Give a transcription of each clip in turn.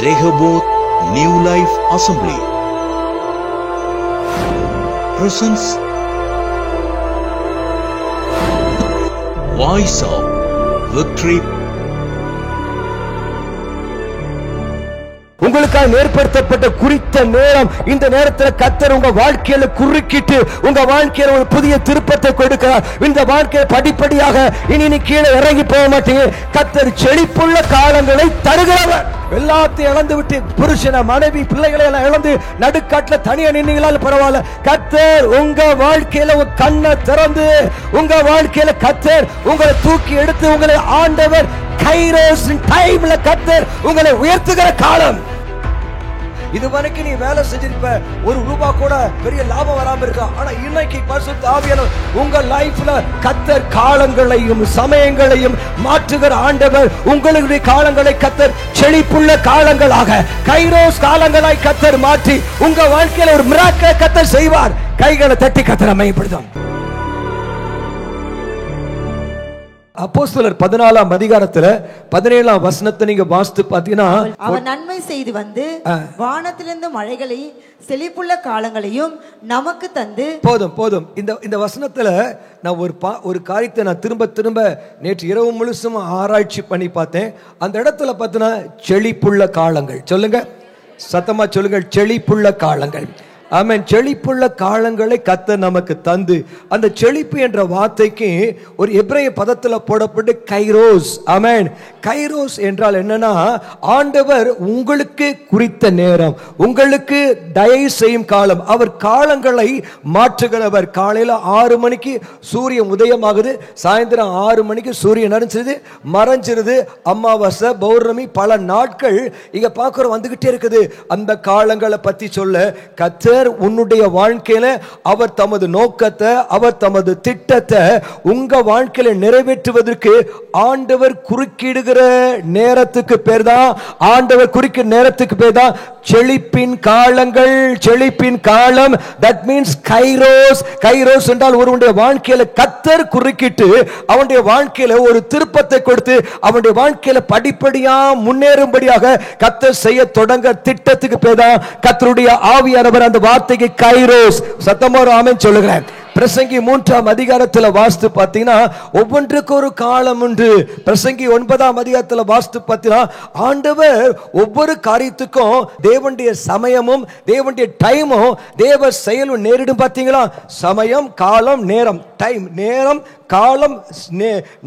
Rehoboth New Life Assembly presents Voice of Victory. உங்களுக்காக ஏற்படுத்தப்பட்ட குறித்த நேரம், இந்த நேரத்தில் கர்த்தர் உங்க வாழ்க்கையில குறுக்கிட்டு உங்க வாழ்க்கையில ஒரு புதிய திருப்பத்தை கொடுக்கிறார். இந்த வாழ்க்கையை படிப்படியாக இனி கீழே இறங்கி போக மாட்டீங்க. கர்த்தர் செழிப்புள்ள காலங்களை தருகிறவர். எல்லாத்தையும் இழந்து விட்டு புருஷனை, மனைவி, பிள்ளைகளை எல்லாம் இழந்து நடுக்காட்டுல தனியா நின்னீங்களாலும் பரவாயில்ல, கர்த்தர் உங்க வாழ்க்கையில ஒரு கண்ணை திறந்து உங்க வாழ்க்கையில கர்த்தர் உங்களை தூக்கி எடுத்து உங்களை ஆண்டவர் கைரோஸ் டைம்ல கர்த்தர் உங்களை உயர்த்துகிற காலம். இதுவரைக்கும் நீ வேலை செஞ்சிருப்ப, ஒரு ரூபா கூட பெரிய லாபம் வராம இருக்கா. ஆனா இன்னைக்கு பரிசுத்த ஆவியானவர் உங்க லைஃப்ல கர்த்தர் காலங்களையும் சமயங்களையும் மாற்றுகிற ஆண்டவர். உங்களுடைய காலங்களை கர்த்தர் செழிப்புள்ள காலங்களாக, கைரோஸ் காலங்களாய் கர்த்தர் மாற்றி உங்க வாழ்க்கையில ஒரு மிராக்கிள் கர்த்தர் செய்வார். கைகளை தட்டி கர்த்தரை மகிமைப்படுத்தும். அப்போஸ்தலர் 14ஆம் அதிகாரத்துல 17ஆம் வசனத்தை நீங்க வாசித்து பாத்தீங்கன்னா, அவர் நன்மை செய்து வந்து வானத்திலிருந்து மழைகளை செழிப்புள்ள காலங்களையும் நமக்கு தந்து. போதும். இந்த வசனத்துல நான் ஒரு காரியத்தை நான் திரும்ப நேற்று இரவு முழுசும் ஆராய்ச்சி பண்ணி பார்த்தேன். அந்த இடத்துல பார்த்தீங்கன்னா செழிப்புள்ள காலங்கள். சொல்லுங்க, சத்தமா சொல்லுங்க, செழிப்புள்ள காலங்கள். ஆமென். செழிப்புள்ள காலங்களை கர்த்தர் நமக்கு தந்து, அந்த செழிப்பு என்ற வார்த்தைக்கு ஒரு எபிரேய பதத்துல போடப்பட்டு கைரோஸ். ஆமென். கைரோஸ் என்றால் என்னன்னா, ஆண்டவர் உங்களுக்கு குறித்த நேரம், உங்களுக்கு தயவு செய்யும் காலம். அவர் காலங்களை மாற்றுகிறவர். காலையில 6 மணிக்கு சூரியன் உதயமாகுது, சாயந்தரம் 6 மணிக்கு சூரியன் மறைஞ்சிருது. அமாவாசை, பௌர்ணமி, பல நாட்கள் இங்க பார்க்கிறோம் வந்துகிட்டே இருக்குது. அந்த காலங்களை பத்தி சொல்ல கர்த்தர் உன்னுடைய வாழ்க்கையில அவர் தமது நோக்கத்தை, அவர் தமது திட்டத்தை உங்க வாழ்க்கையில நிறைவேற்றுவதற்கு ஆண்டவர் குறுக்கிடுகிற நேரத்துக்கு பேர் தான், ஆண்டவர் குறுக்கிற நேரத்துக்கு பேர் தான் செழிப்பின் காலங்கள். செழிப்பின் காலம், that means கைரோஸ். கைரோஸ் என்றால் ஒருவனுடைய வாழ்க்கையில கர்த்தர் குறுக்கிட்டு அவனுடைய வாழ்க்கையில ஒரு திருப்பத்தை கொடுத்து அவனுடைய வாழ்க்கையில படிப்படியா முன்னேறும்படியாக கர்த்தர் செய்ய தொடங்க திட்டத்துக்கு பேர் தான் கர்த்தருடைய ஆவியானவர். அந்த வார்த்தைக்கு கைரோஸ். சத்தமா ஆமென் சொல்லுகிறேன். பிரசங்கி 3ஆம் அதிகாரத்தில் வாஸ்து பார்த்தீங்கன்னா ஒவ்வொன்றுக்கு ஒரு காலம் உண்டு. பிரசங்கி 9ஆம் அதிகாரத்தில் வாஸ்து பார்த்தீங்கன்னா ஆண்டவர் ஒவ்வொரு காரியத்துக்கும் தேவனுடைய சமயமும் தேவனுடைய டைமும் தேவ செயலும் நேரிடும். பார்த்தீங்களா, சமயம், காலம், நேரம். டைம், நேரம், காலம்,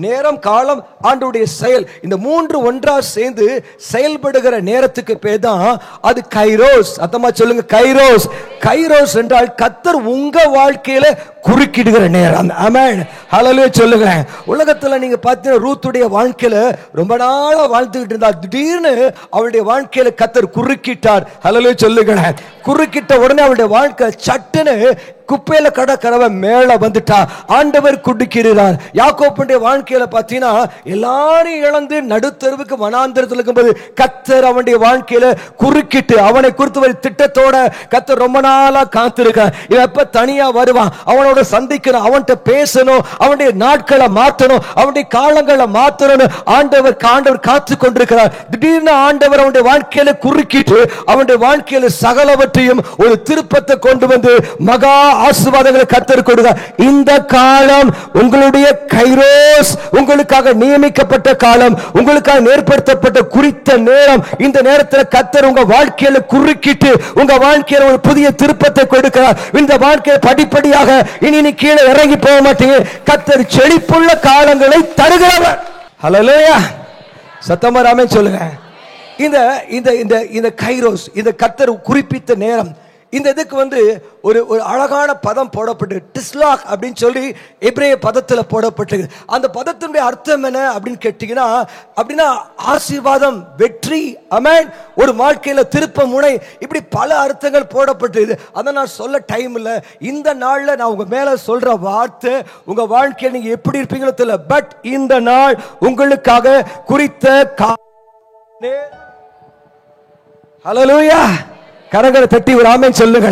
நேரம், காலம், ஆண்டவருடைய செயல். இந்த மூன்று ஒன்றா சேர்ந்து செயல்படுகிற நேரத்துக்கு பேர் தான் அது கைரோஸ். அத்தமா சொல்லுங்க, கைரோஸ். கைரோஸ் என்றால் கர்த்தர் உங்க வாழ்க்கையில குறுக்கிடுகிற நேரம். ஆமென். ஹல்லேலூயா சொல்லுங்க. உலகத்துல நீங்க பார்த்தீங்கன்னா ரூத்துடைய வாழ்க்கையில ரொம்ப நாளா வாழ்ந்துகிட்டு இருந்தா திடீர்னு அவளுடைய வாழ்க்கையில கர்த்தர் குறுக்கிட்டார். ஹல்லேலூயா சொல்லுங்க. குறுக்கிட்ட உடனே அவளுடைய வாழ்க்கை சட்டுன்னு குப்பையில கடற்கரவை மேல வந்துட்டா. ஆண்டவர் குடுக்கிறார். யாக்கோபுடைய வாழ்க்கையில பார்த்தீங்கன்னா எல்லாரும் இழந்து நடுத்தருவுக்கு வனாந்தரத்தில் இருக்கும்போது கர்த்தர் அவனுடைய வாழ்க்கையில குறுக்கிட்டு அவனை குறித்து ஒரு திட்டத்தோட கர்த்தர் ரொம்ப நாளா காத்திருக்கான். இவன் எப்ப தனியா வருவான், அவனோட சந்திக்கணும், அவன்கிட்ட பேசணும், அவனுடைய நாட்களை மாற்றணும், அவனுடைய காலங்களை மாற்றணும். ஆண்டவர் காத்து கொண்டிருக்கிறார். திடீர்னு ஆண்டவர் அவனுடைய வாழ்க்கையில குறுக்கிட்டு அவனுடைய வாழ்க்கையில சகலவற்றையும் ஒரு திருப்பத்தை கொண்டு வந்து மகா ஆசீர்வாதங்களை கர்த்தர் கொடுங்க. இந்த காலம் உங்களுடைய கைரோஸ், உங்களுக்காக நியமிக்கப்பட்ட காலம், உங்களுக்காக ஏற்படுத்தப்பட்ட குறித்த நேரம். இந்த நேரத்தில் கர்த்தர் உங்க வாழ்க்கையில குறுக்கிட்டு உங்க வாழ்க்கையில ஒரு புதிய திருப்பத்தை கொடுக்கிறார். இந்த வாழ்க்கையை படிப்படியாக இனி கீழே இறங்கி போக மாட்டீங்க. கர்த்தர் செழிப்புள்ள காலங்களை தருகிறவர். ஹல்லேலூயா. சத்தமா ஆமென் சொல்லுங்க. இந்த கைரோஸ், இந்த கர்த்தர் குறிப்பிட்ட நேரம், இந்த இதுக்கு ஒரு அழகான பதம் போடப்பட்டு டிஸ்லாக் அப்படின்னு சொல்லி எபிரேய பதத்தில் போடப்பட்டு, அந்த பதத்தினுடைய அர்த்தம் என்ன அப்படின்னு கேட்டீங்கன்னா, அப்படின்னா ஆசீர்வாதம், வெற்றி, அமேன், ஒரு வாழ்க்கையில திருப்ப முனை, இப்படி பல அர்த்தங்கள் போடப்பட்டு. அதை நான் சொல்ல டைம் இல்லை. இந்த நாள்ல நான் உங்க மேல சொல்ற வார்த்தை உங்க வாழ்க்கையில் நீங்க எப்படி இருப்பீங்களோ தெரியல, பட் இந்த நாள் உங்களுக்காக குறித்த ஹல்லேலூயா. கரங்களை தட்டி ஒரு ஆமென் சொல்லுங்க.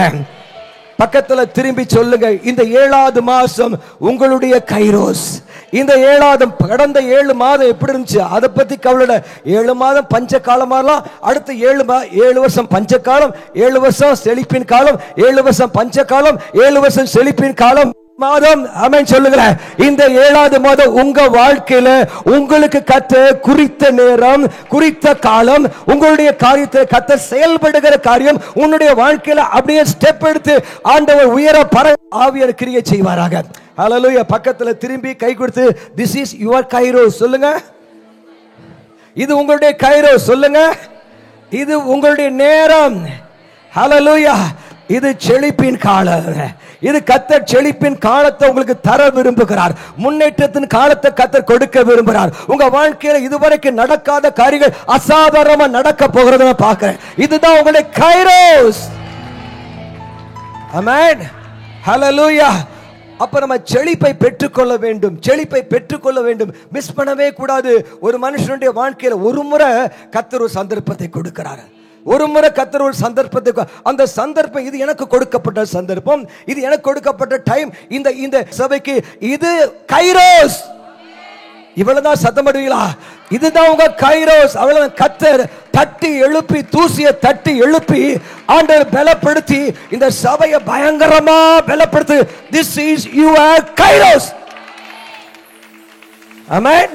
பக்கத்துல திரும்பி சொல்லுங்க, இந்த 7வது மாசம் உங்களுடைய கைரோஸ். இந்த 7வது கடந்த 7 மாதம் எப்படி இருந்துச்சு அதை பத்தி கவலை. 7 மாதம் பஞ்ச காலமாலாம், அடுத்து 7 வருஷம் பஞ்ச காலம், 7 வருஷம் செழிப்பின் காலம், 7 வருஷம் பஞ்ச காலம், 7 வருஷம் செழிப்பின் காலம் மாதம். ஆமென் சொல்லுங்களேன். இந்த 7வது மாதம் உங்க வாழ்க்கையில உங்களுக்கு கர்த்தர் குறித்த நேரம், குறித்த காலம், உங்களுடைய காரியத்தை கர்த்தர் செயல்படுகிற காரியம் உன்னுடைய வாழ்க்கையில அப்படியே ஸ்டெப் எடுத்து ஆண்டவர் உயர பர ஆவியானவர் கிரியை செய்வாராக. ஹல்லேலூயா. பக்கத்துல திரும்பி கை கொடுத்து this is your kairos சொல்லுங்க. இது உங்களுடைய கைரோஸ் சொல்லுங்க. இது உங்களுடைய நேரம். ஹல்லேலூயா. இது செழிப்பின் காலம். இது கர்த்தர் செழிப்பின் காலத்தை உங்களுக்கு தர விரும்புகிறார். முன்னேற்றத்தின் காலத்தை கர்த்தர் கொடுக்க விரும்புகிறார். உங்க வாழ்க்கையில இதுவரைக்கும் நடக்காத காரியங்கள் அசாதாரணமா நடக்க போகிறத நான் பார்க்கிறேன். இதுதான் உங்களுடைய கைரோஸ். ஆமென். ஹல்லேலூயா. அப்ப நம்ம செழிப்பை பெற்றுக்கொள்ள வேண்டும். செழிப்பை பெற்றுக்கொள்ள வேண்டும். மிஸ் பண்ணவே கூடாது. ஒரு மனுஷனுடைய வாழ்க்கையில ஒரு முறை கர்த்தர் ஒரு சந்தர்ப்பத்தை கொடுக்கிறார். ஒரு முறை கர்த்தர் ஒரு சந்தர்ப்பத்தை, அந்த சந்தர்ப்பம் இது எனக்கு கொடுக்கப்பட்ட சந்தர்ப்பம், இது எனக்கு கொடுக்கப்பட்ட டைம். இந்த சபைக்கு இது கைரோஸ். இவ்வளவுதான் சத்தமிடுவீங்களா? இதுதான் உங்க கைரோஸ். அவ்வளவுதான். கர்த்தர் தட்டி எழுப்பி, தூசியை தட்டி எழுப்பி ஆண்டவர் பலப்படுத்தி இந்த சபையை பயங்கரமா பலப்படுத்து. This is your kairos. ஆமென்.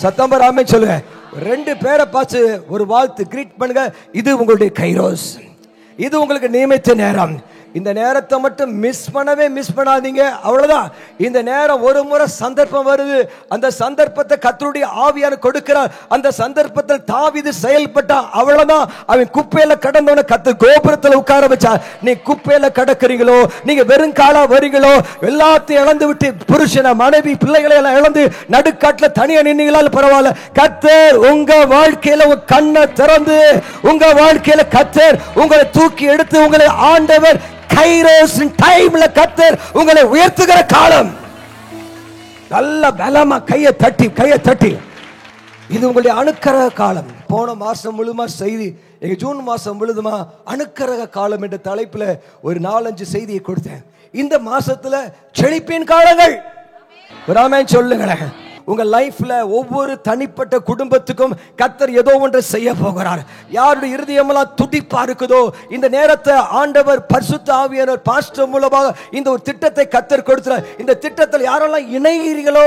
சத்தம்பர் ஆமென் சொல்லுங்க. 2 பேரை பார்த்து ஒரு வாழ்த்து கிரீட் பண்ணுங்க. இது உங்களுடைய கைரோஸ். இது உங்களுக்கு நியமித்த நேரம். இந்த நேரத்தை மட்டும் மிஸ் பண்ணாதீங்க. அவ்வளவுதான். இந்த நேரம் ஒரு முறை சந்தர்ப்பம் வருது. அந்த சந்தர்ப்பத்தை கர்த்தருடைய ஆவியானவர் கொடுக்கிறார். அந்த சந்தர்ப்பத்தில் தாவீது செயல்பட்டான். அவ்வளவுதான். அவன் குப்பையில கடந்தவன கர்த்தர் கோபுரத்தில் உட்கார வச்சார். நீ குப்பையில கடக்கிறீங்களோ, நீங்க வெறும் காலா வரீங்களோ, எல்லாத்தையும் இழந்து விட்டு புருஷனை, மனைவி, பிள்ளைகளை எல்லாம் இழந்து நடுக்காட்டுல தனியா நின்னீங்களாலும் பரவாயில்ல. கர்த்தர் உங்க வாழ்க்கையில உங்க கண்ணை திறந்து, உங்க வாழ்க்கையில கர்த்தர் உங்களை தூக்கி எடுத்து, உங்களை ஆண்டவர் கைரோஸ் டைம்ல கர்த்தர் உங்களை உயர்த்துகிற காலம். நல்ல பலமா கையை தட்டி இது உங்களுடைய அனுக்கிரக காலம். போன மாசம் முழுமா செய்தி, எங்க ஜூன் மாசம் முழுதுமா அனுக்கிரக காலம் என்ற தலைப்புல ஒரு 4-5 செய்தியை கொடுத்தேன். இந்த மாசத்துல செழிப்பின் காலங்கள். ஆமென் சொல்லுங்களேன். உங்க லைஃப்ல ஒவ்வொரு தனிப்பட்ட குடும்பத்துக்கும் கர்த்தர் ஏதோ ஒன்றை செய்ய போகிறார். யாருடைய இருதயமெல்லாம் துடிப்பா இருக்குதோ, இந்த நேரத்தை ஆண்டவர் பரிசுத்த ஆவியானவர் பாஸ்டர் மூலமாக இந்த ஒரு திட்டத்தை கர்த்தர் கொடுத்தார். இந்த திட்டத்தில் யாரெல்லாம் இணைகிறீர்களோ,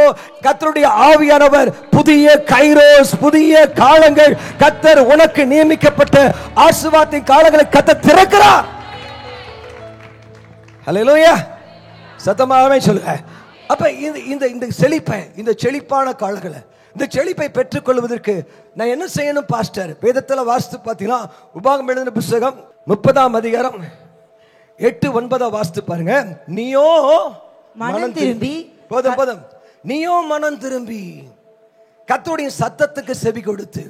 கர்த்தருடைய ஆவியானவர் புதிய கைரோஸ், புதிய காலங்கள், கர்த்தர் உனக்கு நியமிக்கப்பட்ட ஆசீர்வாதத்தின் காலங்களை கர்த்தர் திறக்கிறார். ஹல்லேலூயா. சத்தமாவே சொல்லுங்க. அப்ப இந்த செழிப்பை, இந்த செழிப்பான காலங்களை, இந்த செழிப்பை பெற்றுக்கொள்வதற்கு நான் என்ன செய்யணும் பாஸ்டர்? வேதத்துல வாசித்து பார்த்தீங்கன்னா, உபாகமம் எழுதின புத்தகம் 30ஆம் அதிகாரம் 8-9 வாசித்து பாருங்க. நீயோ மனம் திரும்பி, போதும், நீயோ மனம் திரும்பி கர்த்தருடைய சத்தத்துக்கு செவி கொடுத்து,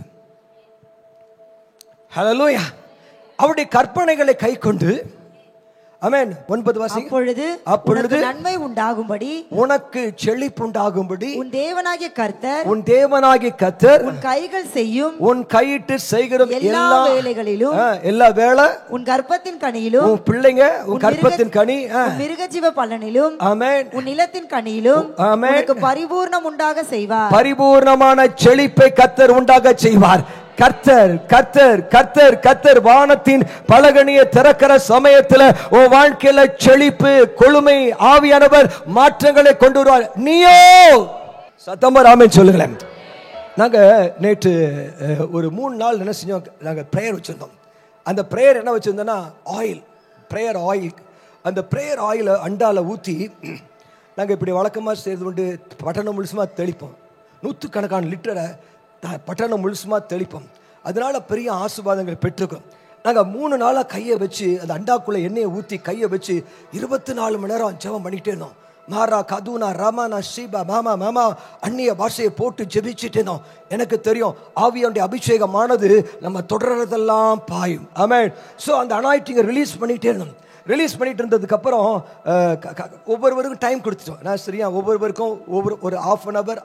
ஹல்லேலூயா, அவருடைய கற்பனைகளை கைக்கொண்டு, ஆமென். 9 வாசிங்க. அப்பொழுது நன்மை உண்டாகும்படி, உனக்கு செழிப்பு உண்டாகும்படி உன் தேவனாகிய கர்த்தர் உன் கைகள் செய்யும், உன் கையிட்டு செய்கிற எல்லா வேலைகளிலும், எல்லா வேலை, உன் கர்ப்பத்தின் கனியிலும், உன் பிள்ளைங்க, உன் கர்ப்பத்தின் கனி, மிருக ஜீவ பலனிலும், ஆமென், உன் நிலத்தின் கனியிலும், ஆமென், உனக்கு பரிபூர்ணம் உண்டாக செய்வார். பரிபூர்ணமான செழிப்பை கர்த்தர் உண்டாக செய்வார். கர்த்தர் வானத்தின் பலகணியை திறக்கிற சமயத்துல உன் வாழ்க்கையில செழிப்பு, கொழுமை, ஆவியானவர் மாற்றங்களை கொண்டு வருவார். நீயோ சத்தமா ஆமென் சொல்லுங்களேன். நாங்க நேற்று ஒரு 3 நாள் என்ன செஞ்சோம்? நாங்க பிரேயர் வச்சிருந்தோம். அந்த பிரேயர் என்ன வச்சிருந்தோம்னா, பிரேயர் ஆயில். அந்த பிரேயர் ஆயில அண்டால ஊத்தி நாங்க இப்படி வழக்கமா செய்து கொண்டு பட்டணம் முழுசுமா தெளிப்போம். 100கணக்கான லிட்டரை பட்டணம் முழுசுமா தெளிப்போம். அதனால பெரிய ஆசீர்வாதங்கள் பெற்றுக்கும். நாங்கள் 3 நாளாக கையை வச்சு அந்த அண்டாக்குள்ள எண்ணெயை ஊற்றி கையை வச்சு 24 மணி நேரம் ஜெபம் பண்ணிட்டே இருந்தோம். மாரா கதுனா ரமானா ஷீபா மாமா அந்நிய பாஷையை போட்டு ஜெபிச்சுட்டு இருந்தோம். எனக்கு தெரியும் ஆவியானுடைய அபிஷேகமானது நம்ம தொடர்றதெல்லாம் பாயும். ஆமென். ஸோ அந்த அனாயிட்டிங்கை ரிலீஸ் பண்ணிகிட்டே இருந்தோம். ரிலீஸ் பண்ணிட்டு இருந்ததுக்கு அப்புறம் ஒவ்வொருவருக்கும் டைம் கொடுத்துட்டோம். நான் சரியா ஒவ்வொருவருக்கும் ஒரு half an hour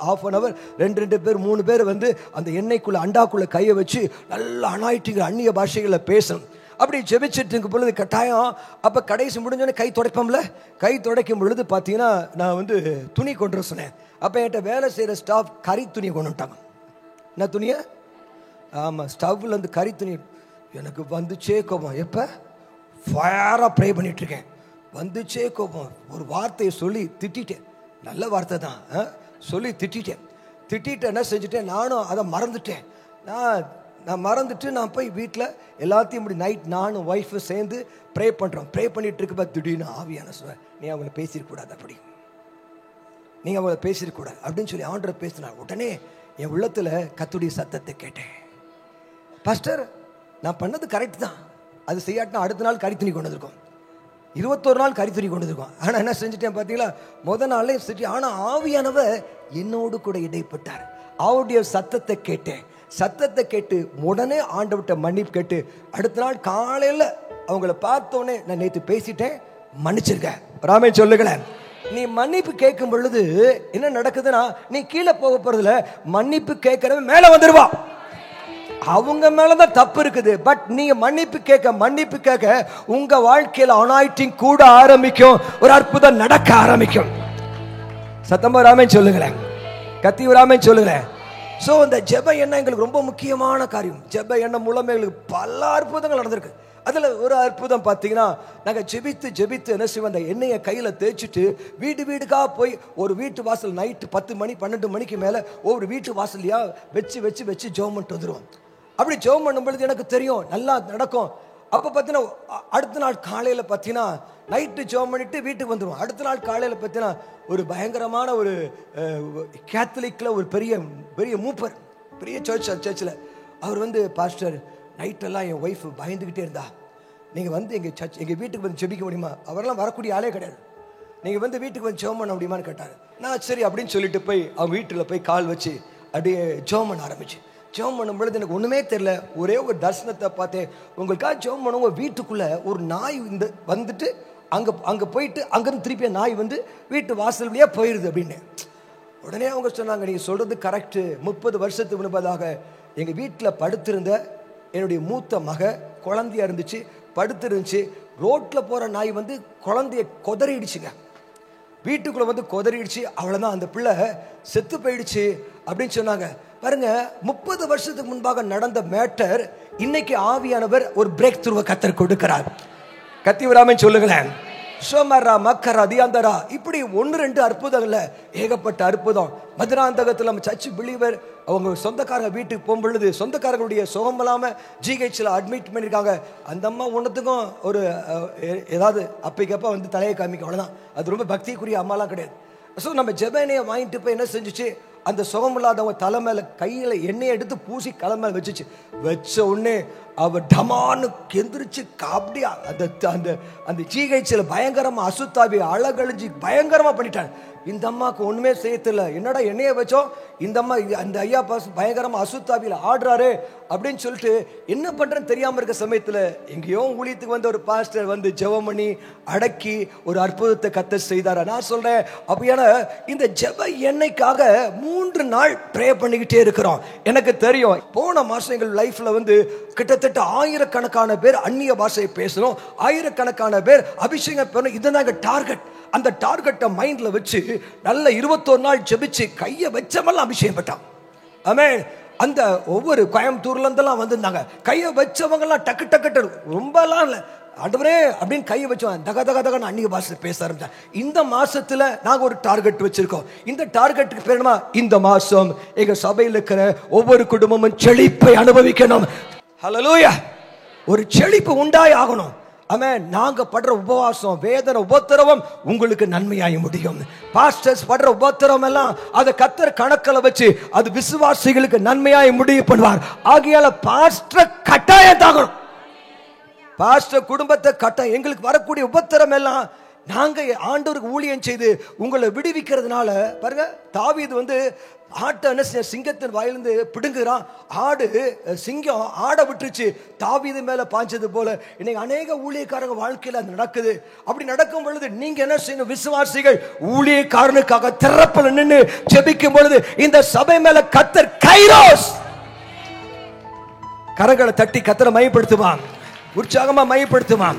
2 பேர் 3 பேர் வந்து அந்த எண்ணெய்க்குள்ள அண்டாக்குள்ள கையை வச்சு நல்ல அனாயிட்டிங்க அந்நிய பாஷைகளை பேசணும். அப்படி ஜெபிச்சுட்டு இருக்கும் பொழுது கட்டாயம் அப்போ கடைசி முடிஞ்சோடனே கை துடைப்போம்ல, கை துடைக்கும் பொழுது பார்த்தீங்கன்னா நான் வந்து துணி கொண்டு வர சொன்னேன். அப்போ என்கிட்ட வேலை செய்கிற ஸ்டாஃப் கறி துணியை கொண்டு வந்துட்டாங்க. என்ன துணியை? ஆமாம், ஸ்டவ்வில் வந்து கறி துணி. எனக்கு வந்துச்சே கோபம். எப்போ ஃபயராக ப்ரே பண்ணிகிட்ருக்கேன், வந்துச்சே கோபம். ஒரு வார்த்தையை சொல்லி திட்டேன், நல்ல வார்த்தை தான் சொல்லி திட்டிட்டு என்ன செஞ்சுட்டேன், நானும் அதை மறந்துட்டேன். நான் மறந்துட்டு நான் போய் வீட்டில் எல்லாத்தையும் இப்படி நைட் நானும் ஒய்ஃபு சேர்ந்து ப்ரே பண்ணுறோம். ப்ரே பண்ணிகிட்டு இருக்கப்ப திடீர்னு ஆவியான சொல்லுவேன், நீ அவங்கள பேசிடக்கூடாது, அப்படி நீங்கள் அவங்கள பேசிடக்கூடாது அப்படின்னு சொல்லி ஆண்டரை பேசினா. உடனே என் உள்ளத்தில் கர்த்தருடைய சத்தத்தை கேட்டேன். பாஸ்டர், நான் பண்ணது கரெக்ட் தான், அது செய்யாட்டினா அடுத்த நாள் கறி துணி கொண்டு வந்திருக்கோம், 21 நாள் கறி துணி கொண்டு வந்திருக்கோம். ஆனால் என்ன செஞ்சுட்டேன் பார்த்தீங்களா, முதல் நாளே செஞ்சு. ஆனால் ஆவியானவர் என்னோடு கூட இடைப்பட்டார். அவருடைய சத்தத்தை கேட்டேன். சத்தத்தை கேட்டு உடனே ஆண்டவர்கிட்ட மன்னிப்பு கேட்டு அடுத்த நாள் காலையில் அவங்கள பார்த்தோன்னே, நான் நேற்று பேசிட்டேன், மன்னிச்சிருக்கேன். ராமே சொல்லுங்களேன். நீ மன்னிப்பு கேட்கும் பொழுது என்ன நடக்குதுன்னா, நீ கீழே போக போறதுல மன்னிப்பு கேட்கறவன் மேலே வந்துருவா. அவங்க மேலதான் தப்பு இருக்குது. பட் நீங்க மன்னிப்பு கேட்க உங்க வாழ்க்கையில அனாயிட்டிங் கூட ஆரம்பிக்கும், ஒரு அற்புதம் நடக்க ஆரம்பிக்கும். சத்தமா ராமன் சொல்லுங்களேன், கத்தி ராமன் சொல்லுங்களேன். ஸோ இந்த ஜெப எண்ணெய் எங்களுக்கு ரொம்ப முக்கியமான காரியம். ஜெப எண்ணெய் மூலமே எங்களுக்கு பல அற்புதங்கள் நடந்திருக்கு. அதில் ஒரு அற்புதம் பார்த்தீங்கன்னா, நாங்கள் ஜெபித்து என்ன செய்வோம், அந்த எண்ணெயை கையில் தேய்ச்சிட்டு வீடுக்காக போய் ஒரு வீட்டு வாசல் நைட்டு 10 மணி 12 மணிக்கு மேலே ஒவ்வொரு வீட்டு வாசல்லையா வச்சு ஜெபம் பண்ணிட்டு வந்துடுவோம். அப்படி ஜெபம் பண்ணும் பொழுது எனக்கு தெரியும் நல்லா நடக்கும். அப்போ பார்த்தீங்கன்னா அடுத்த நாள் காலையில் பார்த்தீங்கன்னா நைட்டு ஜெபம் பண்ணிட்டு வீட்டுக்கு வந்துடுவோம். அடுத்த நாள் காலையில் பார்த்தீங்கன்னா ஒரு பயங்கரமான ஒரு கேத்தலிக்கில் ஒரு பெரிய மூப்பர், பெரிய சர்ச்சில் அவர் வந்து, பாஸ்டர் நைட்டெல்லாம் என் ஒய்ஃப் பயந்துக்கிட்டே இருந்தா, நீங்கள் வந்து எங்கள் வீட்டுக்கு வந்து ஜெபிக்க முடியுமா? அவரெல்லாம் வரக்கூடிய ஆளே கிடையாது, நீங்கள் வந்து வீட்டுக்கு வந்து ஜெபம் பண்ண முடியுமான்னு கேட்டார். நான் சரி அப்படின்னு சொல்லிட்டு போய் அவங்க வீட்டில் போய் கால் வச்சு அப்படியே ஜெபம் பண்ண ஆரம்பிச்சு. ஜெபம் பண்ணும் பொழுது எனக்கு ஒன்றுமே தெரியல, ஒரே ஒரு தரிசனத்தை பார்த்தேன். உங்களுக்காக ஜெபம் பண்ணுவோம், வீட்டுக்குள்ளே ஒரு நாய் வந்துட்டு அங்கே போயிட்டு அங்கேருந்து திருப்பி நாய் வந்து வீட்டு வாசல் வழியாக போயிடுது அப்படின்னு. உடனே அவங்க சொன்னாங்க, நீங்கள் சொல்கிறது கரெக்டு. 30 வருஷத்துக்கு முன்பதாக எங்கள் வீட்டில் படுத்திருந்த என்னுடைய மூத்த மக குழந்தையா இருந்துச்சு, படுத்துருந்துச்சு. ரோட்டில் போகிற நாய் வந்து குழந்தைய கொதறிடுச்சுங்க, வீட்டுக்குள்ளே வந்து கொதறிடுச்சு. அவ்வளோதான், அந்த பிள்ளை செத்து போயிடுச்சு அப்படின்னு சொன்னாங்க. பாருங்க, 30 வருஷத்துக்கு முன்பாக நடந்த மேட்டர் இன்னைக்கு ஆவியானவர் ஒரு பிரேக் த்ரூவை கத்தர் கொடுக்கிறார். கத்தி விடாமல் சொல்லுங்களேன். சோமரா மக்கரா தியாந்தரா இப்படி 1-2 அற்புதம் இல்லை, ஏகப்பட்ட அற்புதம். மதுராந்தகத்தில் நம்ம சர்ச் பிலீவர் அவங்க சொந்தக்காரங்க வீட்டுக்கு போகும்பொழுது சொந்தக்காரங்களுடைய சுகம் இல்லாமல் ஜிஹெச்சில் அட்மிட் பண்ணியிருக்காங்க. அந்த அம்மா ஒன்றுத்துக்கும் ஒரு ஏதாவது அப்பைக்கப்போ வந்து தலையை காமிக்க, அவ்வளோதான். அது ரொம்ப பக்திக்குரிய அம்மாலாம் கிடையாது. ஸோ நம்ம ஜெபனையை வாங்கிட்டு போய் என்ன செஞ்சிச்சு, அந்த சுகம் இல்லாதவங்க தலை மேலே கையில் எண்ணெயை எடுத்து பூசி கலை மேலே வச்சுச்சு. வச்ச உடனே அவ டமான்னு எந்திரிச்சு அப்படியா அந்த ஜிஹெச்சில் பயங்கரமாக அசுத்தாவி அழகழிஞ்சு பயங்கரமாக பண்ணிட்டாங்க. இந்த அம்மாவுக்கு ஒன்றுமே செய்ய தெரியல, என்னடா எண்ணெயை வச்சோம், இந்த அம்மா அந்த ஐயா பாஸ் பயங்கரமாக அசுத்தாவியில் ஆடுறாரு அப்படின்னு சொல்லிட்டு என்ன பண்ணுறேன்னு தெரியாமல் இருக்க சமயத்தில் எங்கேயோ ஊழியத்துக்கு வந்து ஒரு பாஸ்டர் வந்து ஜெபம் பண்ணி அடக்கி ஒரு அற்புதத்தை கத்த செய்தாரா. நான் சொல்கிறேன், அப்படியான இந்த ஜெப எண்ணெய்க்காக 3 நாள் ப்ரே பண்ணிக்கிட்டே இருக்கிறோம். எனக்கு தெரியும், போன மாதம் எங்கள் லைஃப்பில் வந்து கிட்டத்தட்ட 1000கணக்கான பேர் அந்நிய பாஷையை பேசணும், 1000கணக்கான பேர் அபிஷேகம் பெறணும். இதுதான் எங்கள் டார்கெட். அந்த டார்கெட்டை மைண்டில் வச்சு நல்ல 21 நாள் ஜெபிச்சு கையை வச்சவெல்லாம் அபிஷேகம் பெற்றான். ஆமென். அந்த ஒவ்வொரு கோயம்புத்தூர்ல இருந்தெல்லாம் வந்திருந்தாங்க, கையை வச்சவங்கெல்லாம் டக்கு ரொம்பலாம் இல்லை, ஆண்டவரே அப்படின்னு கையை வச்சோம், தகன்னு அந்நிய பாஷை பேச ஆரம்பிச்சாங்க. இந்த மாசத்துல நாங்கள் ஒரு டார்கெட் வச்சிருக்கோம். இந்த டார்கெட்டுக்கு பேர் என்னமா, இந்த மாசம் எங்க சபையில் இருக்கிற ஒவ்வொரு குடும்பமும் செழிப்பை அனுபவிக்கணும். ஹல்லேலூயா. ஒரு செழிப்பு உண்டாய் ஆகணும். ஆமென். நாங்க படுற உபவாசம், வேதனை, உபத்திரவம் உங்களுக்கு நன்மையாய் முடியும். பாஸ்டர்ஸ் படுற உபத்திரவம் எல்லாம் அதை கத்தர் கணக்கில் வச்சு அது விசுவாசிகளுக்கு நன்மையாய் முடிவு பண்ணுவார். ஆகையால பாஸ்டர் கட்டாயம் தாங்கணும். பாஸ்டர் குடும்பத்தை கட்டாயம். எங்களுக்கு வரக்கூடிய உபத்திரம் எல்லாம் நாங்க ஆண்டவருக்கு ஊழியம் செய்து உங்களை விடுவிக்கிறதுனால பாருங்க, தாவீது வந்து ஆட்டை என்ன சிங்கத்தின் வாயிலிருந்து பிடுங்குறான். ஆடு சிங்கம் ஆடை விட்டுருச்சு, தாவீது மேல பாஞ்சது போல இன்னைக்கு அநேக ஊழியக்காரங்க வாழ்க்கையில் அது நடக்குது. அப்படி நடக்கும் பொழுது நீங்க என்ன செய்யணும், விசுவாசிகள் ஊழியக்காரனுக்காக திறப்பல நின்று ஜெபிக்கும் பொழுது இந்த சபை மேல கத்தர் கைரோஸ் கரங்களை தட்டி கத்தரை மையப்படுத்துவாங்க. உற்சாகமா மையப்படுத்துவான்.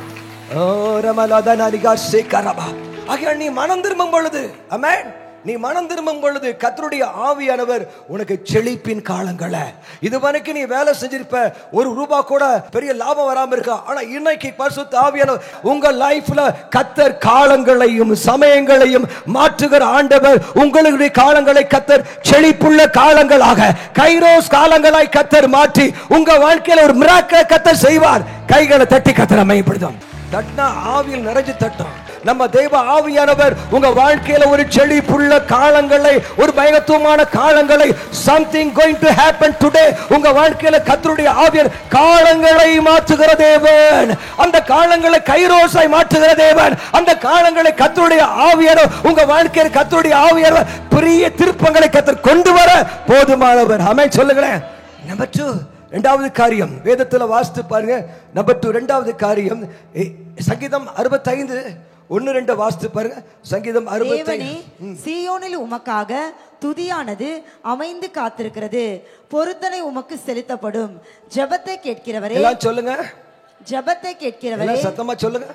ஓ ரமலாதனாரிகா சேகரபா. ஆகையால் நீ மனம் திரும்பும் பொழுது, ஆமென், நீ மனம் திரும்பும் பொழுது கர்த்தருடைய ஆவியானவர் உனக்கு செழிப்பின் காலங்களை, இதுவரைக்கும் நீ வேலை செஞ்சிருப்ப, ஒரு ரூபா கூட பெரிய லாபம் வராம இருக்கா, ஆனா இன்னைக்கு பரிசுத்த ஆவியானவர் உங்க லைஃப்ல கர்த்தர் காலங்களையும் சமயங்களையும் மாற்றுகிற ஆண்டவர். உங்களுடைய காலங்களை கர்த்தர் செழிப்புள்ள காலங்களாக, கைரோஸ் காலங்களாய் கர்த்தர் மாற்றி உங்க வாழ்க்கையில ஒரு மிராக்கிளை கர்த்தர் செய்வார். கைகளை தட்டி கர்த்தரை மையப்படுத்தும். தட்டினா ஆவியில் நிறைஞ்சு தட்டும். நம்ம தெய்வ ஆவியானவர் உங்க வாழ்க்கையில ஒரு செழிப்புள்ள காலங்களை, ஒரு பயங்கரமான காலங்களை, something going to happen today, உங்க வாழ்க்கையில கர்த்தருடைய ஆவியானவர் காலங்களை மாற்றுகிற தேவன். அந்த காலங்களை கைரோஸாய் மாற்றுகிற தேவன். அந்த காலங்களை கர்த்தருடைய ஆவியானவர் உங்க வாழ்க்கையில, கர்த்தருடைய ஆவியானவர் பெரிய திருப்பங்களை கர்த்தர் கொண்டு வர போதுமானவர். ஆமென் சொல்லுங்களேன். நம்பர் 2, இரண்டாவது காரியம் வேதத்துல வாசித்து பாருங்க. நம்பர் 2, இரண்டாவது காரியம் சங்கீதம் 65:1-2 வாசித்து பாருங்க. சங்கீதம் 65. சீயோனில் உமக்காக துதியானது அமைந்து காத்திருக்கிறது, பொருத்தனை உமக்கு செலுத்தப்படும். ஜெபத்தை கேட்கிறவரே, எல்லாம் சொல்லுங்க. ஜெபத்தை கேட்கிறவரே, சத்தமா சொல்லுங்க.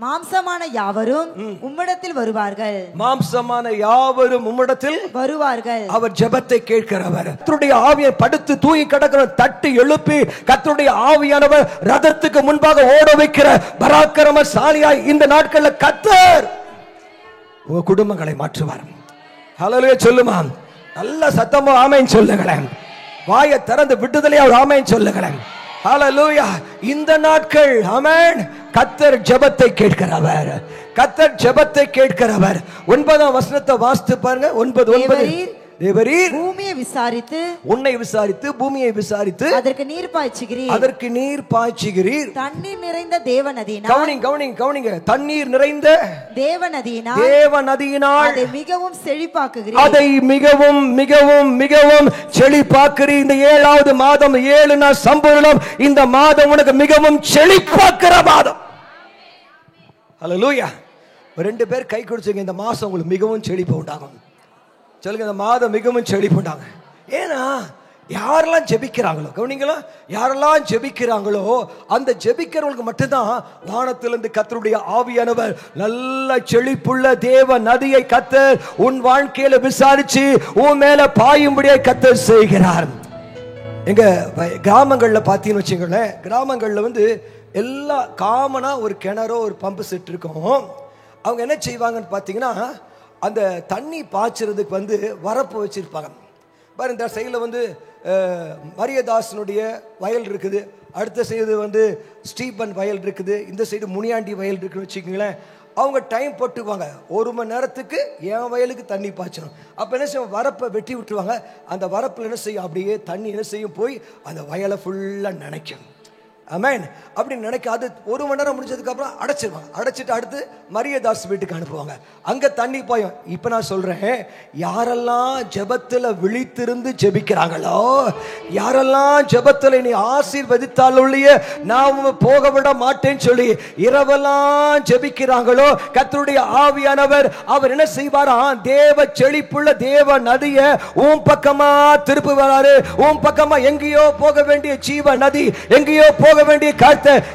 மாம்சமான யாவரும் உம்மிடத்தில் வருவார்கள். மாம்சமான யாவரும் உம்மிடத்தில் வருவார்கள். அவர் ஜெபத்தை கேட்கிறவர். கர்த்தருடைய ஆவியை படுத்து தூங்கி கிடக்கிறவர் தட்டி எழுப்பி கர்த்தருடைய ஆவியானவர் ரதத்துக்கு முன்பாக ஓட வைக்கிற பராக்கிரமசாலியாய் இந்த நாட்கள்ல கர்த்தர் உங்க குடும்பங்களை மாற்றுவார். ஹல்லேலூயா சொல்லுமா. நல்ல சத்தமா ஆமென் சொல்லுங்களேன். வாயை திறந்து விடுதலை அவர் ஆமென் சொல்லுங்களேன். ஹல்லேலூயா. இந்த நாட்கள் ஆமென், கர்த்தர் ஜெபத்தை கேட்கிறவர். கர்த்தர் ஜெபத்தை கேட்கிறவர். 9ஆம் வசனத்தை வாசித்து பாருங்க. 9:9. தேவரீர் பூமியை விசாரித்து, உன்னை விசாரித்து பூமியை விசாரித்து அதற்கு நீர் பாய்ச்சுகிறீர், அதற்கு நீர் பாய்ச்சுகிறீர். தண்ணீர் நிறைந்த தேவநதியினால், கவனிங்க, தண்ணீர் நிறைந்த தேவநதியினால் அதை மிகவும் செழிப்பாக்குகிறீர். அதை மிகவும் மிகவும் மிகவும் செழிப்பாக்குறீர். இந்த 7வது மாதம் 7 நாள் சம்பூரணம். இந்த மாதம் உனக்கு மிகவும் செழிப்பாக்குற மாதம். ஹல்லேலூயா. 2 பேர் கை கொடுத்துங்க. இந்த மாசம் உங்களுக்கு மிகவும் செழிப்பு உண்டாகும். சொல்லுங்க, இந்த மாதம் மிகவும் செழிப்புண்டாங்க. ஏன்னா யாரெல்லாம் ஜெபிக்கிறாங்களோ, கவனிங்களா, யாரெல்லாம் ஜெபிக்கிறாங்களோ அந்த ஜெபிக்கிறவங்களுக்கு மட்டும்தான் வானத்திலிருந்து கர்த்தருடைய ஆவியானவர் நல்ல செழிப்புள்ள தேவ நதியை கர்த்தர் உன் வாழ்க்கையில விசாரிச்சு உன் மேல பாயும்படியை கர்த்தர் செய்கிறார். எங்க கிராமங்கள்ல பாத்தீங்கன்னு வச்சுங்களேன், கிராமங்கள்ல எல்லா காமனா ஒரு கிணறோ ஒரு பம்பு செட் இருக்கும். அவங்க என்ன செய்வாங்கன்னு பாத்தீங்கன்னா, அந்த தண்ணி பாய்ச்சறதுக்கு வரப்பு வச்சிருப்பாங்க. பாரு, இந்த சைடில் மரியதாசனுடைய வயல் இருக்குது, அடுத்த சைடு ஸ்டீபன் வயல் இருக்குது, இந்த சைடு முனியாண்டி வயல் இருக்குன்னு வச்சுக்கோங்களேன். அவங்க டைம் போட்டுக்குவாங்க, 1 மணி நேரத்துக்கு என் வயலுக்கு தண்ணி பாய்ச்சணும். அப்போ என்ன செய்வோம், வரப்பை வெட்டி விட்டுருவாங்க. அந்த வரப்பில் என்ன செய்யும், அப்படியே தண்ணி என்ன செய்யும், போய் அந்த வயலை ஃபுல்லாக நினைக்கும். ஆமென். அப்படி நினைக்காது 1 மணி நேரம் முடிஞ்சதுக்கு அப்புறம் அடைச்சிருவாங்க. அடைச்சிட்டு அடுத்து மரியதாஸ் வீட்டுக்கு அனுப்புவாங்க. அங்க தண்ணி பாயும். இப்ப நான் சொல்றேன், யாரெல்லாம் ஜெபத்துல விழித்திருந்து ஜெபிக்கிறாங்களோ, யாரெல்லாம் ஜெபத்துல நீ ஆசீர்வதித்தாலுடைய நான் போக விட மாட்டேன்னு சொல்லி இரவெல்லாம் ஜெபிக்கிறாங்களோ, கர்த்தருடைய ஆவியானவர் அவர் என்ன செய்வாரா, தேவ செழிப்புள்ள தேவ நதிய உன் பக்கமா திருப்பி வராரு. உன் பக்கமா எங்கேயோ போக வேண்டிய ஜீவ நதி, எங்கேயோ போக வேண்டிய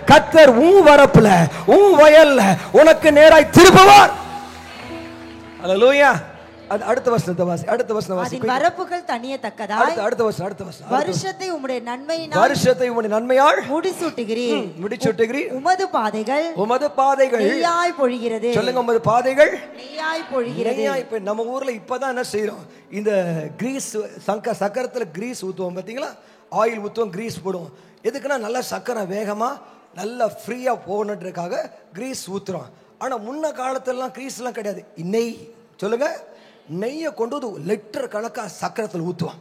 கர்த்தர் உன் வரப்புல உன் வயல்ல உனக்கு நேராய் திருப்புவார். ஹல்லேலூயா. அடுத்த வசனத்தை வாசி. அடுத்த வசனம் வாசி. வரப்புகள் தனியத்தக்கதாய், அடுத்த வசனம். வருஷத்தை உம்முடைய நன்மையால் முடிசூட்டுகிறீர். உமது பாதைகள் நெய்யாய் பொழிகிறது. சொல்லுங்க, உமது பாதைகள் நெய்யாய் பொழிகிறது. இப்ப நம்ம ஊர்ல இப்பதான் என்ன செய்யறோம், இந்த கிரீஸ் சக்கரத்துல கிரீஸ் ஊத்துவோம் பாத்தீங்களா, ஆயில் ஊத்துவோம், கிரீஸ் போடுவோம். எதுக்குன்னா நல்லா சக்கரை வேகமா நல்லா ஃப்ரீயா போகணுன்றதுக்காக கிரீஸ் ஊத்துறோம். ஆனா முன்ன காலத்திலலாம் கிரீஸ் எல்லாம் கிடையாது. நெய், சொல்லுங்க, நெய்யை கொண்டு லிட்டர் கணக்கா சக்கரத்தில் ஊத்துவான்.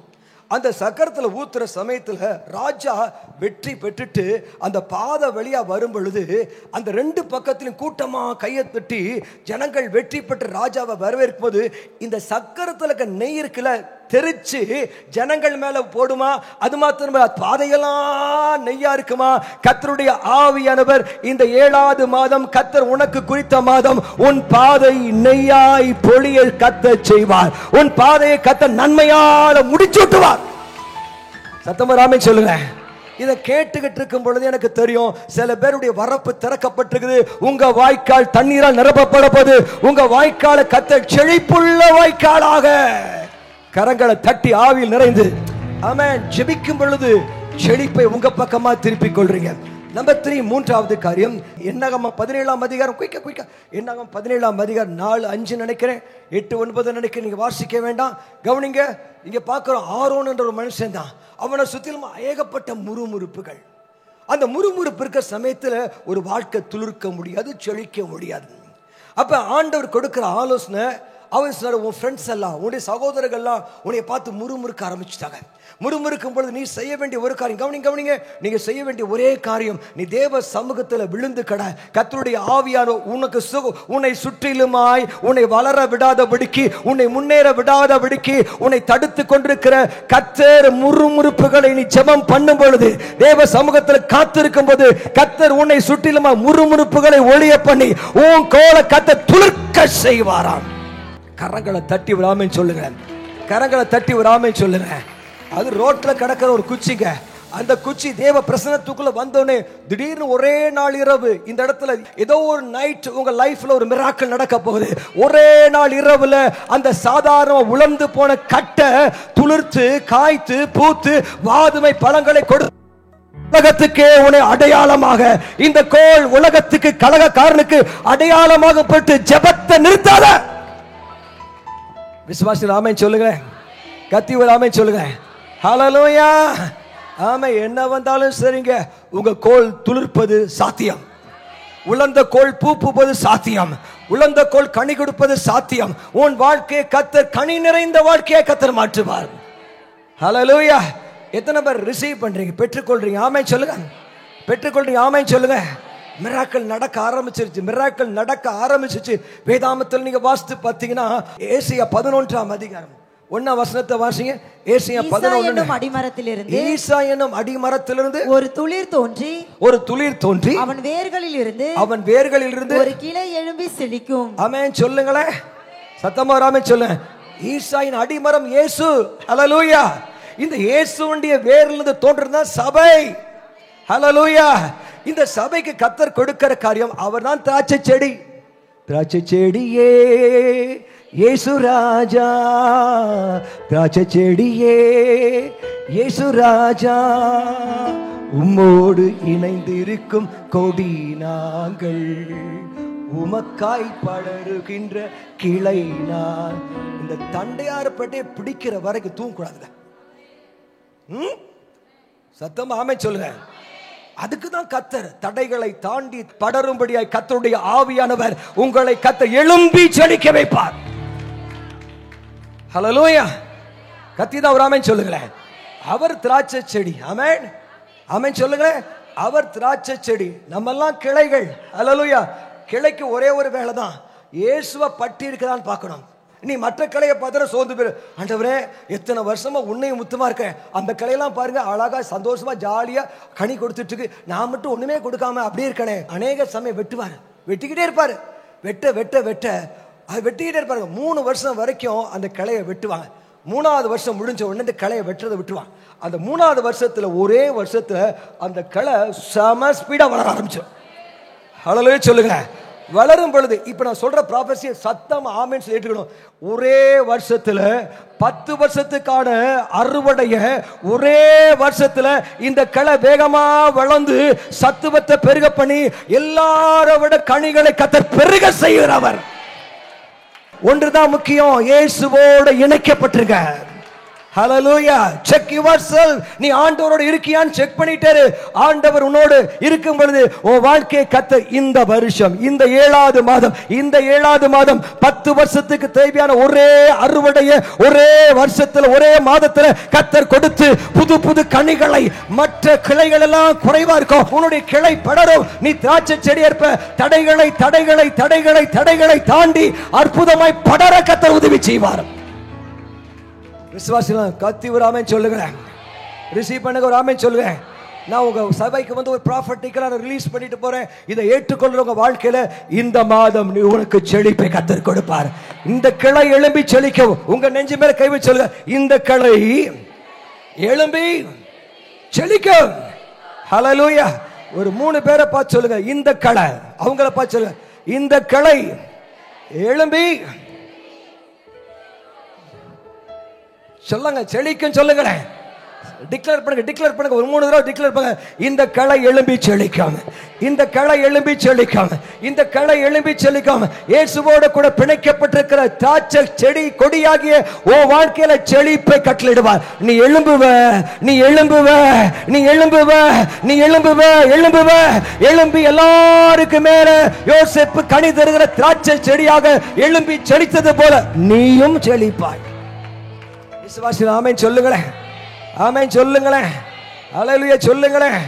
அந்த சக்கரத்தில் ஊத்துற சமயத்தில் ராஜா வெற்றி பெற்றுட்டு அந்த பாதை வழியா வரும் பொழுது அந்த 2 பக்கத்திலும் கூட்டமா கையை தட்டி ஜனங்கள் வெற்றி பெற்று ராஜாவை வரவேற்கும் போது இந்த சக்கரத்தில் இருக்க நெய் இருக்குல்ல தெரிச்சு ஜனங்கள் மேல போடுமா. அது மாத்திரம் பாதையெல்லாம் நெய்யா இருக்குமா. கர்த்தருடைய ஆவியானவர் இந்த 7வது மாதம் கர்த்தர் உனக்கு குறித்த மாதம். உன் பாதை நெய்யாய் பொழிய கர்த்தர் செய்வார். உன் பாதையை கர்த்தர் நன்மையால முடிச்சுட்டுவார். சத்தமா ஆமென் சொல்லுங்க. இதை கேட்டுக்கிட்டு இருக்கும் பொழுது எனக்கு தெரியும் சில பேருடைய வரப்பு திறக்கப்பட்டிருக்குது. உங்க வாய்க்கால் தண்ணீரால் நிரப்பப்பட போது. உங்க வாய்க்கால கர்த்தர் செழிப்புள்ள வாய்க்காலாக கரங்களை தட்டி ஆவியில் நிறைந்து ஆமென் ஜெபிக்கும் பொழுது செழிப்பை உங்க பக்கமா திருப்பிக் கொள்றீங்க. நம்பர் 3, மூன்றாவது காரியம் என்னாகமம் 17ஆம் அதிகாரம் குயிக்க என்னாகமம் 17ஆம் அதிகாரம் 4-5 நினைக்கிறேன், 8-9 நினைக்கிறேன். நீங்க வாசிக்க வேண்டாம், கவனிங்க. இங்க பார்க்கிறோம் ஆரோன் என்ற ஒரு மனுஷன் தான். அவனை சுத்திலும் ஏகப்பட்ட முறுமுறுப்புகள். அந்த முறுமுறுப்பு இருக்கிற சமயத்துல ஒரு வாழ்க்கை துளிர்க்க முடியாது, செழிக்க முடியாது. அப்ப ஆண்டவர் கொடுக்கிற ஆலோசனை, அவன் சொன்னார், உன் ஃப்ரெண்ட்ஸ் எல்லாம் உன்னுடைய சகோதரர்கள்லாம் உன்னை பார்த்து முறுமுறுக்க ஆரம்பிச்சுட்டாங்க. முறுமுறுக்கும் பொழுது நீ செய்ய வேண்டிய ஒரு காரியம், கவனிங்க, நீங்க செய்ய வேண்டிய ஒரே காரியம், நீ தேவ சமூகத்தில் விழுந்து கட. கர்த்தருடைய ஆவியானோ உனக்கு உன்னை சுற்றிலுமாய் உன்னை வளர விடாதபடிக்கு, உன்னை முன்னேற விடாதபடிக்கு உன்னை தடுத்து கொண்டிருக்கிற கர்த்தர் முறுமுறுப்புகளை நீ ஜெபம் பண்ணும் பொழுது, தேவ சமூகத்தில் காத்திருக்கும் போது கர்த்தர் உன்னை சுற்றிலுமாய் முறுமுறுப்புகளை ஒழிய பண்ணி உன் கோல கர்த்தர் துளிர்க்க செய்வாராம். கரங்களை தட்டி விடாம சொல்லுங்க, கரங்களை தட்டி விடாம சொல்லுங்க. அது ரோட்ல கிடக்கிற ஒரு குச்சிங்க. அந்த குச்சி தேவ பிரசன்னத்துக்குள்ள வந்தோடனே திடீர்னு ஒரே நாள் இரவு இந்த இடத்துல ஏதோ ஒரு நைட் உங்க லைஃப்ல ஒரு மிராக்கிள் நடக்க போகுது. ஒரே நாள் இரவுல அந்த சாதாரண உலர்ந்து போன கட்டை துளிர்த்து காய்த்து பூத்து வாதுமை பழங்களை கொடு. உலகத்துக்கே உன்னை அடையாளமாக, இந்த கோள் உலகத்துக்கு கலகக்காரனுக்கு அடையாளமாக போட்டு ஜெபத்தை நிறுத்தாத. விசுவாசி ஆமென் சொல்லுங்க, கத்தி ஒரு ஆமென் சொல்லுங்க. ஹல்லேலூயா. ஆமே, என்ன வந்தாலும் சரிங்க, உங்க கோல் துளிர்ப்பது சாத்தியம். உலர்ந்த கோல் பூ பூப்பது சாத்தியம். உலர்ந்த கோல் கனி கொடுப்பது சாத்தியம். உன் வாழ்க்கையை கர்த்தர் கனி நிறைந்த வாழ்க்கையை கர்த்தர் மாற்றுவார். ஹல்லேலூயா. எத்தனை பேர் ரிசீவ் பண்றீங்க, பெற்றுக்கொள்றீங்க? ஆமென் சொல்லுங்க, பெற்றுக்கொள்றீங்க? ஆமென் சொல்லுங்க. மிராக்கிள் நடக்க ஆரம்பிச்சிருச்சு, மிராக்கிள் நடக்க ஆரம்பிச்சிச்சு. வேதாமத்தில் நீங்க வாசித்து பார்த்தீங்கன்னா ஏசாயா 11ஆம் அதிகாரம் 1ஆம் வசனத்தை வாசிங்க. ஏசாயா 11 அடிமரத்திலிருந்து, ஈசா என்னும் அடிமரத்திலிருந்து ஒரு துளிர் தோன்றி, ஒரு துளிர் தோன்றி, அவன் வேர்களில் இருந்து, அவன் வேர்களில் இருந்து ஒரு கிளை எழும்பி செழிக்கும். ஆமென் சொல்லுங்களேன், சத்தமா ஆமென் சொல்லுங்க. ஈசாயின் அடிமரம் இயேசு. ஹல்லேலூயா. இந்த இயேசுவுடைய வேரிலிருந்து தோன்றுறதா சபை. ஹல்லேலூயா. இந்த சபைக்கு கர்த்தர் கொடுக்கிற காரியம், அவர்தான் திராட்சை செடி. திராட்சை செடியே இயேசு ராஜா, திராட்சை செடியே இயேசு ராஜா, உம்மோடு இணைந்திருக்கும் கொடி நாங்கள், உமக்காய் படருகின்ற கிளை நான். இந்த தண்டையாரப்பட்டே பிடிக்கிற வரைக்கும் தூங்கக்கூடாதுல. சத்தமா ஆமென் சொல்லுங்க. அதுக்கு தான் கர்த்தர் தடைகளை தாண்டி படரும்படியாய் கர்த்தருடைய ஆவியானவர் உங்களை கர்த்தர் எழும்பி செழிக்க வைப்பார். ஹல்லேலூயா. கத்திதான் ஒரு ஆமென் சொல்லுங்களேன். அவர் திராட்சை செடி. ஆமென், ஆமென் சொல்லுங்களேன். அவர் திராட்சை செடி, நம்ம எல்லாம் கிளைகள். ஹல்லேலூயா. கிளைக்கு ஒரே ஒரு வேலை தான், இயேசுவை பற்றி இருக்குதான்னு பார்க்கணும். நீ மற்ற கிளையை பார்த்தா சோர்ந்து போயிரு. ஆண்டவரே, எத்தனை வருஷமா உன்னையும் முத்துமா இருக்கேன், அந்த கிளையெல்லாம் பாருங்க அழகா சந்தோஷமா ஜாலியா கனி கொடுத்துட்டு இருக்கு, நான் மட்டும் ஒண்ணுமே கொடுக்காம அப்படியே இருக்கனே. அநேக சமயம் வெட்டுவாரு, வெட்டிக்கிட்டே இருப்பாரு. வெட்ட வெட்ட வெட்ட அது வெட்டிக்கிட்டே இருப்பாரு. 3 வருஷம் வரைக்கும் அந்த கிளையை வெட்டுவாங்க. 3ஆவது வருஷம் முடிஞ்ச உடனே இந்த கிளையை வெட்டுறதை விட்டுவாங்க. அந்த 3ஆவது வருஷத்துல ஒரே வருஷத்துல அந்த கிளை செம ஸ்பீடா வளர ஆரம்பிச்சு. ஹல்லேலூயா சொல்லுங்க. வளரும் பொழுது இப்ப நான் சொல்ற ப்ராபஸியை சத்தம் ஆமென் ஏற்றுக்கணும். ஒரே வருஷத்துல 10 வருஷத்துக்கான அறுவடைய ஒரே வருஷத்துல இந்த கிளை வேகமா வளர்ந்து சத்துவத்தை பெருக பண்ணி எல்லாரை விட கனிகளை கர்த்தர் பெருக செய்கிறவர். ஒன்றுதான் முக்கியம், இயேசுவோடு இணைக்கப்பட்டிருக்க. ஹல்லேலூயா. Check yourself. நீ ஆண்டவரோடு இருக்கியான்னு செக் பண்ணிட்டாரு. ஆண்டவர் உன்னோடு இருக்கும் பொழுது உன் வாழ்க்கையை கர்த்தர் இந்த வருஷம், இந்த 7வது மாதம், இந்த 7வது மாதம் 10 வருஷத்துக்கு தேவையான ஒரே அறுவடைய ஒரே வருஷத்துல ஒரே மாதத்துல கர்த்தர் கொடுத்து புது புது கனிகளை, மற்ற கிளைகள் எல்லாம் குறைவா இருக்கும், உன்னுடைய கிளை படரும். நீ திராட்சை செடி இருப்ப. தடைகளை தடைகளை தடைகளை தடைகளை தாண்டி அற்புதமாய் படர கர்த்தர் உதவி செய்வார். விசுவாசிலாம் கத்தி ஒரு ஆமென் சொல்லுங்க, ரிசீவ் பண்ணுங்க ஒரு ஆமென் சொல்லுங்க. நான் உங்க சபைக்கு வந்து ஒரு ப்ராஃபட்டிக்கலா ரிலீஸ் பண்ணிட்டு போறேன். இதை ஏற்றுக்கொள்றவங்க வாழ்க்கையில இந்த மாதம் நீ உனக்கு செழிப்பை கர்த்தர் கொடுப்பார். இந்த கிளை எழும்பி செழிக்கும். உங்க நெஞ்சு மேல கை வச்சு சொல்லுங்க, இந்த கிளை எழும்பி செழிக்கும். ஹalleluya. ஒரு 3 பேரை பார்த்து சொல்லுங்க, இந்த களை. அவங்கள பார்த்து சொல்லுங்க, இந்த களை எழும்பி சொல்லுங்க, செழிக்கும் சொல்லுங்களேன். டிக்ளேர் பண்ணுங்க ஒரு 3 தடவை டிக்ளேர் பண்ணுங்க. இந்த களை எழும்பி செழிக்காம, இந்த களை எழும்பி செழிக்காம, இந்த களை எழும்பி செழிக்காம, இயேசுவோடு கூட பிணைக்கப்பட்டிருக்கிற திராட்சை செடி கொடியாகிய ஓ வாழ்க்கையில செழிப்பை கட்டளிடுவார். நீ எழும்புவ, நீ எழும்புவ, நீ எழும்புவ, நீ எழும்புவ, எழும்புவ, எழும்பி எல்லாருக்கும் மேல யோசேப்பு கனி தருகிற திராட்சை செடியாக எழும்பி செழித்தது போல நீயும் செழிப்பாய். விசுவாசி ஆமென் சொல்லுங்களேன், ஆமென் சொல்லுங்களேன், ஹalleluya சொல்லுங்களேன்,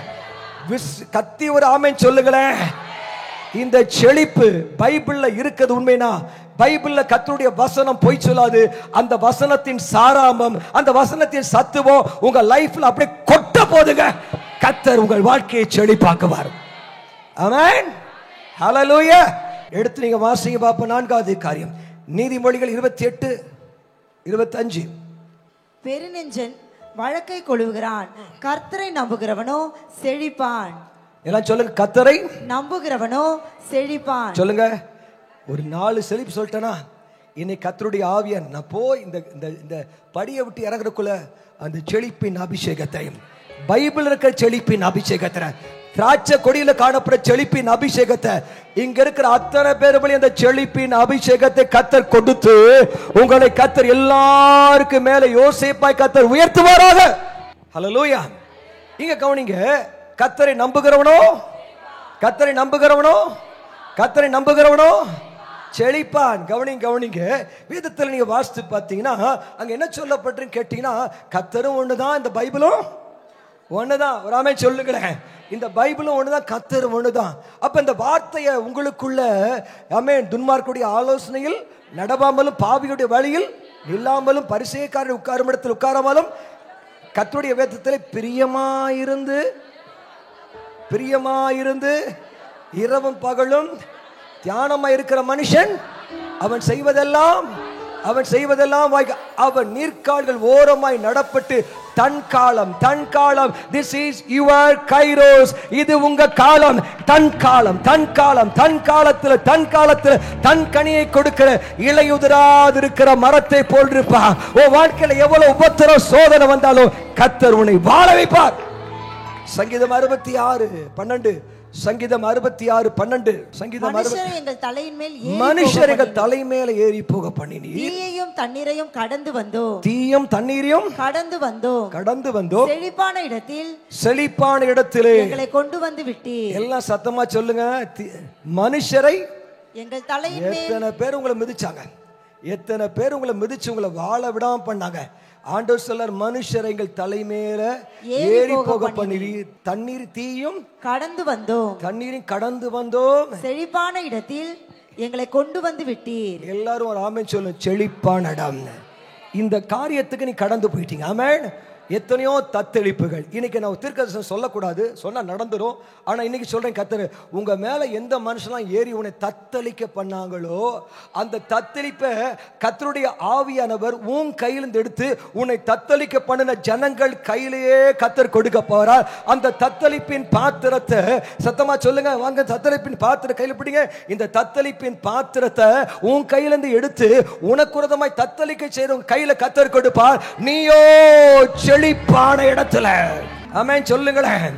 கத்தி ஒரு ஆமென் சொல்லுங்களேன். இந்த செழிப்பு பைபிள்ல இருக்குது உண்மைனா, பைபிள்ல கர்த்தருடைய வசனம் பொய் சொல்லாது. அந்த வசனத்தின் சாராமம், அந்த வசனத்தின் சத்துவம் உங்க லைஃப்ல அப்படியே கொட்ட போதுங்க. கர்த்தர் உங்கள் வாழ்க்கையை செழிப்பாக்குவார். ஆமென், ஹalleluya. எடுத்து நீங்க வாசிங்க பாப்போம். 4வது காரியம், நீதிமொழிகள் 28:25. பெருநெஞ்சன் வழக்கை கொள்ளுகிறான், கர்த்தரை நம்புகிறவனோ செழிப்பான். எல்லாம் சொல்லுங்க, கர்த்தரை நம்புகிறவனோ செழிப்பான். சொல்லுங்க. ஒரு 4 செழிப்பு சொல்லிட்டேனா, இன்னைக்கு கர்த்தருடைய ஆவியான் நான் போய் இந்த இந்த படியை விட்டு இறங்குறதுக்குள்ள அந்த செழிப்பின் அபிஷேகத்தையும், பைபிள் இருக்கிற செழிப்பின் அபிஷேகத்தை, திராட்சை கொடியில காணப்படுற செழிப்பின் அபிஷேகத்தை, இங்க இருக்கிற அத்தனை பேருமே அந்த செழிப்பின் அபிஷேகத்தை கர்த்தர் கொடுத்து உங்களை கர்த்தர் எல்லாருக்கும் மேல யோசேப்பாய் கர்த்தர் உயர்த்துவாராக. ஹல்லேலூயா. இங்க கவனிங்க, கர்த்தரை நம்புகிறவனோ, கர்த்தரை நம்புகிறவனோ, கர்த்தரை நம்புகிறவனோ செழிப்பான். கவனிங்க, வேதத்தில் நீங்க வாசித்து பார்த்தீங்கன்னா அங்க என்ன சொல்லப்பட்டிருக்கு கேட்டீங்கன்னா, கர்த்தரும் ஒண்ணுதான், இந்த பைபிளும் ஒண்ணுதான். ஒரு ஆமென் சொல்லுங்களேன். இந்த பைபிளும் ஒண்ணுதான், கர்த்தரும் ஒண்ணுதான். அப்ப இந்த வார்த்தையை உங்களுக்குள்ள ஆமென், துன்மார்க்குடைய ஆலோசனையில் நடவாமலும், பாவியுடைய வழியில் இல்லாமலும், பரிசேயக்காரர் உட்காரும் இடத்தில் உட்காராமலும், கர்த்தருடைய வேதத்தில் பிரியமாயிருந்து இரவும் பகலும் தியானமா இருக்கிற மனுஷன் அவன் செய்வதெல்லாம் அவன் நீர்க்கால்கள் ஓரமாய் நடப்பட்டு தன் காலம் திஸ் இஸ் யுவர் கைரோஸ், இது உங்க காலம், தன் காலத்துல தன் கனியை கொடுக்கிற இலையுதிராது இருக்கிற மரத்தை போல் இருப்பா. ஓ வாழ்க்கையில எவ்வளவு உபத்திரம் சோதனை வந்தாலும் கர்த்தர் உன்னை வாழ வைப்பார். சங்கீதம் 66:12, சங்கீதம் 66:12, சங்கீதம் மனுஷர்கள் தலைமேல ஏறி போக பண்ணினீர், தீயையும் தண்ணீரையும் கடந்து வந்தோம், செழிப்பான இடத்திலே எங்களை கொண்டு வந்து விட்டீர். எல்லாம் சத்தமா சொல்லுங்க. மனுஷரை எங்கள் தலையின் மேல். எத்தனை பேர் உங்களை மிதிச்சாங்க, எத்தனை பேர் உங்களை மிதிச்சு உங்களை வாழ விடாம பண்ணாங்க. ஆண்டவர் சொல்றார், மனுஷரை எங்கள் தலைமேல ஏறி போக பண்ணினீர், தண்ணீர் தீயும் கடந்து வந்தோம், செழிப்பான இடத்தில் எங்களை கொண்டு வந்து விட்டீர். எல்லாரும் ஒரு ஆமென் சொல்லுங்க. செழிப்பான இடம். இந்த காரியத்துக்கு நீ கடந்து போயிட்டீங்க. ஆமென். எத்தனையோ தத்தளிப்புகள். இன்னைக்கு நான் தீர்க்கதரிசனம் சொல்லக்கூடாது, சொன்னா நடந்துரும். ஆனா இன்னைக்கு சொல்றேன், கர்த்தர் உங்க மேல எந்த மனுஷன்லாம் ஏறி உன்னை தத்தளிக்க பண்ணாங்களோ அந்த தத்தளிப்பை கர்த்தருடைய ஆவியானவர் உன் கையிலிருந்து எடுத்து உன்னை தத்தளிக்க பண்ணின ஜனங்கள் கையிலேயே கர்த்தர் கொடுக்க போறார். அந்த தத்தளிப்பின் பாத்திரத்தை சத்தமா சொல்லுங்க, வாங்க, தத்தளிப்பின் பாத்திரம் கையில பிடிங்க. இந்த தத்தளிப்பின் பாத்திரத்தை உன் கையிலிருந்து எடுத்து உனக்கு விரோதமாய் தத்தளிக்க செய்யறவங்க கையில கர்த்தர் கொடுப்பார். நீயோ செழிப்பான இடத்துல. ஆமென் சொல்லுங்களேன்.